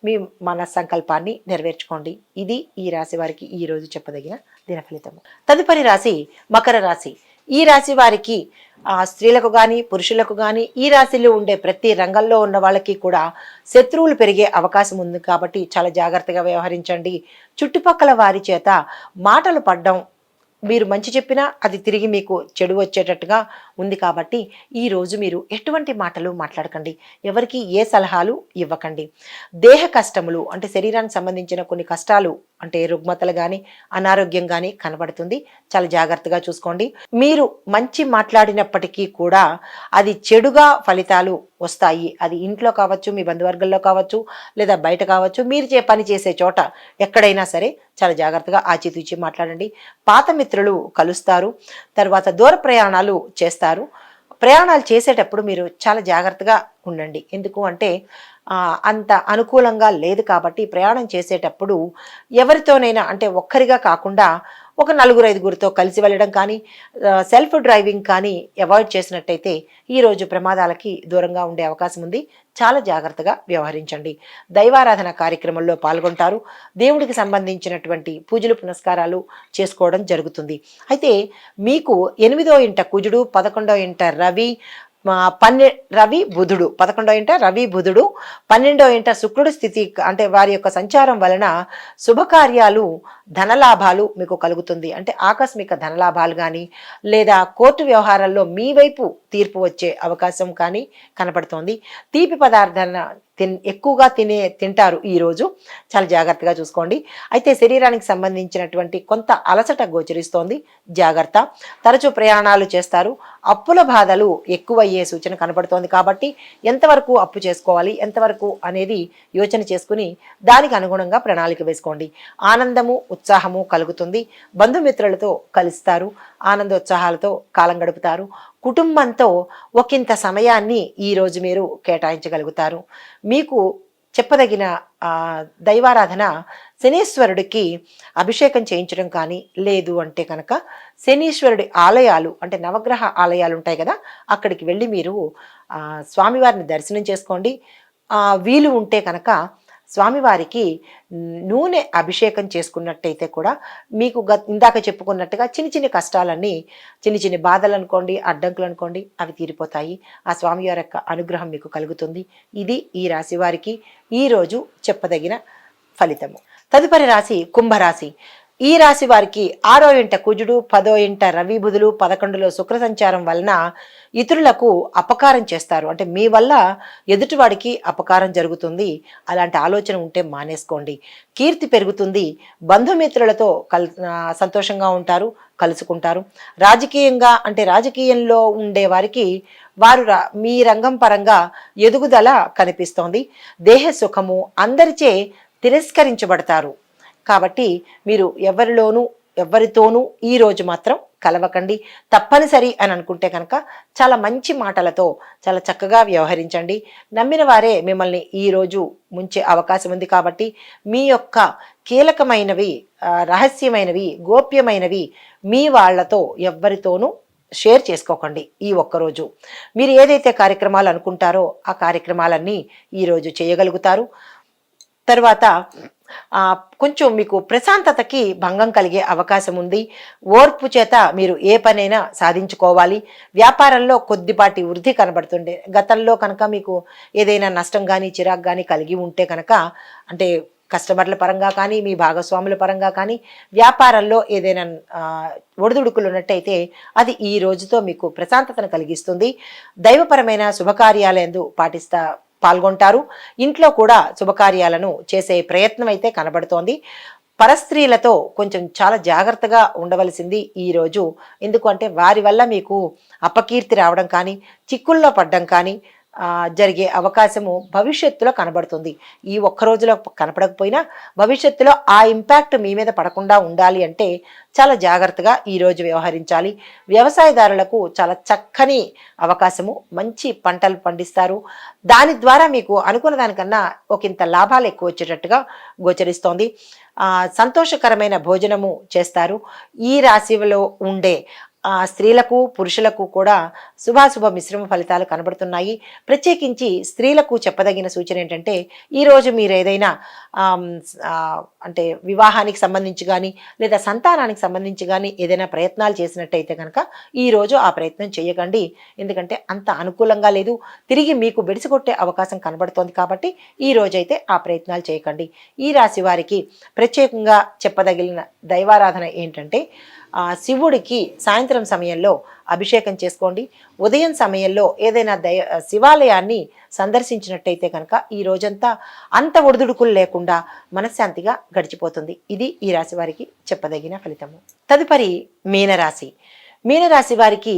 S1: మీ మన సంకల్పాన్ని నెరవేర్చుకోండి. ఇది ఈ రాశి వారికి ఈరోజు చెప్పదగిన దిన ఫలితము. తదుపరి రాశి మకర రాశి. ఈ రాశి వారికి స్త్రీలకు కానీ పురుషులకు కానీ ఈ రాశిలో ఉండే ప్రతి రంగంలో ఉన్న వాళ్ళకి కూడా శత్రువులు పెరిగే అవకాశం ఉంది. కాబట్టి చాలా జాగ్రత్తగా వ్యవహరించండి. చుట్టుపక్కల వారి చేత మాటలు పడడం, మీరు మంచి చెప్పినా అది తిరిగి మీకు చెడు వచ్చేటట్టుగా ఉంది. కాబట్టి ఈరోజు మీరు ఎటువంటి మాటలు మాట్లాడకండి. ఎవరికి ఏ సలహాలు ఇవ్వకండి. దేహ కష్టములు అంటే శరీరానికి సంబంధించిన కొన్ని కష్టాలు అంటే రుగ్మతలు కానీ అనారోగ్యం కానీ కనబడుతుంది. చాలా జాగ్రత్తగా చూసుకోండి. మీరు మంచి మాట్లాడినప్పటికీ కూడా అది చెడుగా ఫలితాలు వస్తాయి. అది ఇంట్లో కావచ్చు, మీ బంధువర్గంలో కావచ్చు, లేదా బయట కావచ్చు, మీరు పని చేసే చోట ఎక్కడైనా సరే చాలా జాగ్రత్తగా ఆచితూచి మాట్లాడండి. పాత మిత్రులు కలుస్తారు. తర్వాత దూర ప్రయాణాలు చేస్తారు. ప్రయాణాలు చేసేటప్పుడు మీరు చాలా జాగ్రత్తగా ఉండండి. ఎందుకు అంటే అంత అనుకూలంగా లేదు. కాబట్టి ప్రయాణం చేసేటప్పుడు ఎవరితోనైనా అంటే ఒక్కరిగా కాకుండా ఒక 4-5గురితో కలిసి వెళ్ళడం కానీ, సెల్ఫ్ డ్రైవింగ్ కానీ అవాయిడ్ చేసినట్టయితే ఈరోజు ప్రమాదాలకి దూరంగా ఉండే అవకాశం ఉంది. చాలా జాగ్రత్తగా వ్యవహరించండి. దైవారాధన కార్యక్రమంలో పాల్గొంటారు. దేవుడికి సంబంధించినటువంటి పూజలు పునస్కారాలు చేసుకోవడం జరుగుతుంది. అయితే మీకు 8వ ఇంట కుజుడు, 11వ ఇంట రవి బుధుడు, 11వ ఇంట రవి బుధుడు, 12వ ఇంట శుక్రుడు స్థితి అంటే వారి యొక్క సంచారం వలన శుభకార్యాలు ధనలాభాలు మీకు కలుగుతుంది. అంటే ఆకస్మిక ధనలాభాలు కానీ లేదా కోర్టు వ్యవహారాల్లో మీ వైపు తీర్పు వచ్చే అవకాశం కానీ కనపడుతోంది. తీపి పదార్థాలను ఎక్కువగా తింటారు ఈరోజు. చాలా జాగ్రత్తగా చూసుకోండి. అయితే శరీరానికి సంబంధించినటువంటి కొంత అలసట గోచరిస్తోంది. జాగ్రత్త. తరచూ ప్రయాణాలు చేస్తారు. అప్పుల బాధలు ఎక్కువయ్యే సూచన కనపడుతోంది. కాబట్టి ఎంతవరకు అప్పు చేసుకోవాలి, ఎంతవరకు అనేది యోచన చేసుకుని దానికి అనుగుణంగా ప్రణాళిక వేసుకోండి. ఆనందము ఉత్సాహము కలుగుతుంది. బంధుమిత్రులతో కలుస్తారు. ఆనందోత్సాహాలతో కాలం గడుపుతారు. కుటుంబంతో ఒకంత సమయాన్ని ఈరోజు మీరు కేటాయించగలుగుతారు. మీకు చెప్పదగిన దైవారాధన శనీశ్వరుడికి అభిషేకం చేయించడం కానీ, లేదు అంటే కనుక శనీశ్వరుడి ఆలయాలు అంటే నవగ్రహ ఆలయాలు ఉంటాయి కదా, అక్కడికి వెళ్ళి మీరు స్వామివారిని దర్శనం చేసుకోండి. వీలు ఉంటే కనుక స్వామివారికి నూనె అభిషేకం చేసుకున్నట్టయితే కూడా మీకు ఇందాక చెప్పుకున్నట్టుగా చిన్న చిన్న కష్టాలన్నీ, చిన్న చిన్న బాధలు అనుకోండి, అడ్డంకులు అనుకోండి, అవి తీరిపోతాయి. ఆ స్వామివారి యొక్క అనుగ్రహం మీకు కలుగుతుంది. ఇది ఈ రాశి వారికి ఈరోజు చెప్పదగిన ఫలితము. తదుపరి రాశి కుంభరాశి. ఈ రాశి వారికి 6వ ఇంట కుజుడు, 10వ ఇంట రవి బుధులు, 11లో శుక్ర సంచారం వలన ఇతరులకు అపకారం చేస్తారు. అంటే మీ వల్ల ఎదుటివాడికి అపకారం జరుగుతుంది. అలాంటి ఆలోచన ఉంటే మానేసుకోండి. కీర్తి పెరుగుతుంది. బంధుమిత్రులతో సంతోషంగా ఉంటారు, కలుసుకుంటారు. రాజకీయంగా అంటే రాజకీయంలో ఉండే వారికి మీ రంగం పరంగా ఎదుగుదల కనిపిస్తోంది. దేహ సుఖము, అందరిచే తిరస్కరించబడతారు. కాబట్టి మీరు ఎవరితోనూ ఈరోజు మాత్రం కలవకండి. తప్పనిసరి అని అనుకుంటే కనుక చాలా మంచి మాటలతో చాలా చక్కగా వ్యవహరించండి. నమ్మిన వారే మిమ్మల్ని ఈరోజు ముంచే అవకాశం ఉంది కాబట్టి మీ యొక్క కీలకమైనవి, రహస్యమైనవి, గోప్యమైనవి మీ వాళ్లతో ఎవ్వరితోనూ షేర్ చేసుకోకండి. ఈ ఒక్కరోజు మీరు ఏదైతే కార్యక్రమాలు అనుకుంటారో ఆ కార్యక్రమాలన్నీ ఈరోజు చేయగలుగుతారు. తర్వాత కొంచెం మీకు ప్రశాంతతకి భంగం కలిగే అవకాశం ఉంది. ఓర్పు చేత మీరు ఏ పనైనా సాధించుకోవాలి. వ్యాపారంలో కొద్దిపాటి వృద్ధి కనబడుతుండే. గతంలో కనుక మీకు ఏదైనా నష్టం కానీ చిరాకు కానీ కలిగి ఉంటే కనుక, అంటే కస్టమర్ల పరంగా కానీ మీ భాగస్వాముల పరంగా కానీ వ్యాపారంలో ఏదైనా ఒడిదుడుకులు ఉన్నట్టయితే అది ఈ రోజుతో మీకు ప్రశాంతతను కలిగిస్తుంది. దైవపరమైన శుభకార్యాలందు పాల్గొంటారు. ఇంట్లో కూడా శుభకార్యాలను చేసే ప్రయత్నం అయితే కనబడుతోంది. పరస్త్రీలతో కొంచెం చాలా జాగ్రత్తగా ఉండవలసింది ఈరోజు. ఎందుకంటే వారి వల్ల మీకు అపకీర్తి రావడం కానీ, చిక్కుల్లో పడ్డం కానీ జరిగే అవకాశము భవిష్యత్తులో కనబడుతుంది. ఈ ఒక్క రోజులో కనపడకపోయినా భవిష్యత్తులో ఆ ఇంపాక్ట్ మీ మీద పడకుండా ఉండాలి అంటే చాలా జాగ్రత్తగా ఈరోజు వ్యవహరించాలి. వ్యవసాయదారులకు చాలా చక్కని అవకాశము, మంచి పంటలు పండిస్తారు. దాని ద్వారా మీకు అనుకున్న దానికన్నా ఒకంత లాభాలు ఎక్కువ వచ్చేటట్టుగా గోచరిస్తోంది. సంతోషకరమైన భోజనము చేస్తారు. ఈ రాశిలో ఉండే స్త్రీలకు పురుషులకు కూడా శుభాశుభ మిశ్రమ ఫలితాలు కనబడుతున్నాయి. ప్రత్యేకించి స్త్రీలకు చెప్పదగిన సూచన ఏంటంటే, ఈరోజు మీరు ఏదైనా అంటే వివాహానికి సంబంధించి కానీ లేదా సంతానానికి సంబంధించి కానీ ఏదైనా ప్రయత్నాలు చేసినట్టయితే కనుక ఈరోజు ఆ ప్రయత్నం చేయకండి. ఎందుకంటే అంత అనుకూలంగా లేదు. తిరిగి మీకు బెడిసికొట్టే అవకాశం కనబడుతోంది కాబట్టి ఈ రోజైతే ఆ ప్రయత్నాలు చేయకండి. ఈ రాశి వారికి ప్రత్యేకంగా చెప్పదగిన దైవారాధన ఏంటంటే, శివుడికి సాయంత్రం సమయంలో అభిషేకం చేసుకోండి. ఉదయం సమయంలో ఏదైనా శివాలయాన్ని సందర్శించినట్టయితే కనుక ఈ రోజంతా అంత ఒడిదుడుకులు లేకుండా మనశ్శాంతిగా గడిచిపోతుంది. ఇది ఈ రాశి వారికి చెప్పదగిన ఫలితము. తదుపరి మీనరాశి. మీనరాశి వారికి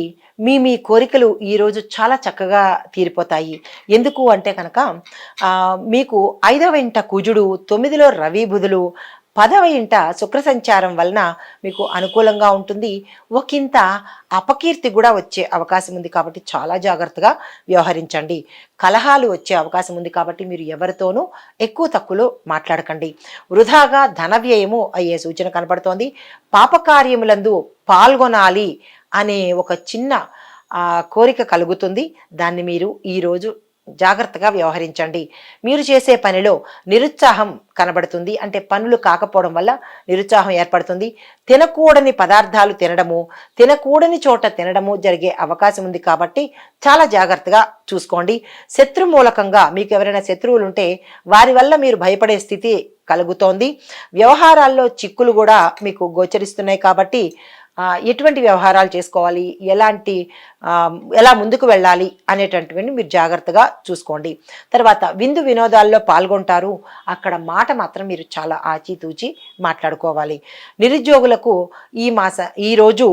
S1: మీ కోరికలు ఈరోజు చాలా చక్కగా తీరిపోతాయి. ఎందుకు అంటే కనుక మీకు 5వ ఇంట కుజుడు, 9లో రవి బుధులు, 10వ ఇంట శుక్ర సంచారం వలన మీకు అనుకూలంగా ఉంటుంది. ఒకంత అపకీర్తి కూడా వచ్చే అవకాశం ఉంది కాబట్టి చాలా జాగ్రత్తగా వ్యవహరించండి. కలహాలు వచ్చే అవకాశం ఉంది కాబట్టి మీరు ఎవరితోనూ ఎక్కువ తక్కువలో మాట్లాడకండి. వృధాగా ధన వ్యయము అయ్యే సూచన కనబడుతోంది. పాపకార్యములందు పాల్గొనాలి అనే ఒక చిన్న కోరిక కలుగుతుంది. దాన్ని మీరు ఈరోజు జాగ్రత్తగా వ్యవహరించండి. మీరు చేసే పనిలో నిరుత్సాహం కనబడుతుంది. అంటే పనులు కాకపోవడం వల్ల నిరుత్సాహం ఏర్పడుతుంది. తినకూడని పదార్థాలు తినడము, తినకూడని చోట తినడము జరిగే అవకాశం ఉంది కాబట్టి చాలా జాగ్రత్తగా చూసుకోండి. శత్రు మూలకంగా మీకు ఎవరైనా శత్రువులు ఉంటే వారి వల్ల మీరు భయపడే స్థితి కలుగుతోంది. వ్యవహారాల్లో చిక్కులు కూడా మీకు గోచరిస్తున్నాయి కాబట్టి ఎటువంటి వ్యవహారాలు చేసుకోవాలి, ఎలా ముందుకు వెళ్ళాలి అనేటటువంటివి మీరు జాగ్రత్తగా చూసుకోండి. తర్వాత విందు వినోదాల్లో పాల్గొంటారు. అక్కడ మాట మాత్రం మీరు చాలా ఆచితూచి మాట్లాడుకోవాలి. నిరుద్యోగులకు ఈ రోజు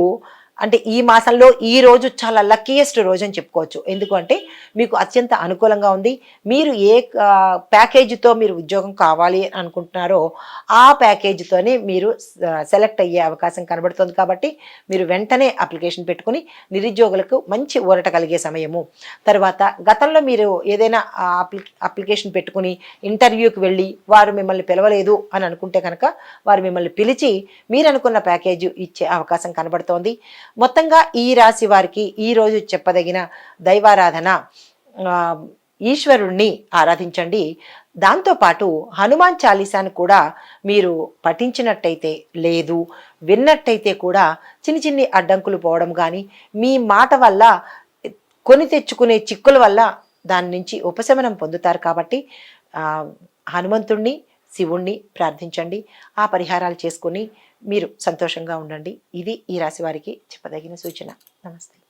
S1: అంటే ఈ మాసంలో ఈ రోజు చాలా లక్కీయెస్ట్ రోజు అని చెప్పుకోవచ్చు. ఎందుకంటే మీకు అత్యంత అనుకూలంగా ఉంది. మీరు ఏ ప్యాకేజీతో మీరు ఉద్యోగం కావాలి అనుకుంటున్నారో ఆ ప్యాకేజీతోనే మీరు సెలెక్ట్ అయ్యే అవకాశం కనబడుతుంది కాబట్టి మీరు వెంటనే అప్లికేషన్ పెట్టుకుని నిరుద్యోగులకు మంచి ఊరట కలిగే సమయము. తర్వాత గతంలో మీరు ఏదైనా అప్లికేషన్ పెట్టుకుని ఇంటర్వ్యూకి వెళ్ళి వారు మిమ్మల్ని పిలవలేదు అని అనుకుంటే కనుక వారు మిమ్మల్ని పిలిచి మీరు అనుకున్న ప్యాకేజీ ఇచ్చే అవకాశం కనబడుతోంది. మొత్తంగా ఈ రాశి వారికి ఈరోజు చెప్పదగిన దైవారాధన, ఈశ్వరుణ్ణి ఆరాధించండి. దాంతోపాటు హనుమాన్ చాలీసాను కూడా మీరు పఠించినట్టయితే లేదు విన్నట్టయితే కూడా చిన్ని అడ్డంకులు పోవడం కానీ మీ మాట వల్ల కొని తెచ్చుకునే చిక్కుల వల్ల దాని నుంచి ఉపశమనం పొందుతారు. కాబట్టి హనుమంతుణ్ణి, శివుణ్ణి ప్రార్థించండి. ఆ పరిహారాలు చేసుకుని మీరు సంతోషంగా ఉండండి. ఇది ఈ రాశి వారికి చెప్పదగిన సూచన. నమస్తే.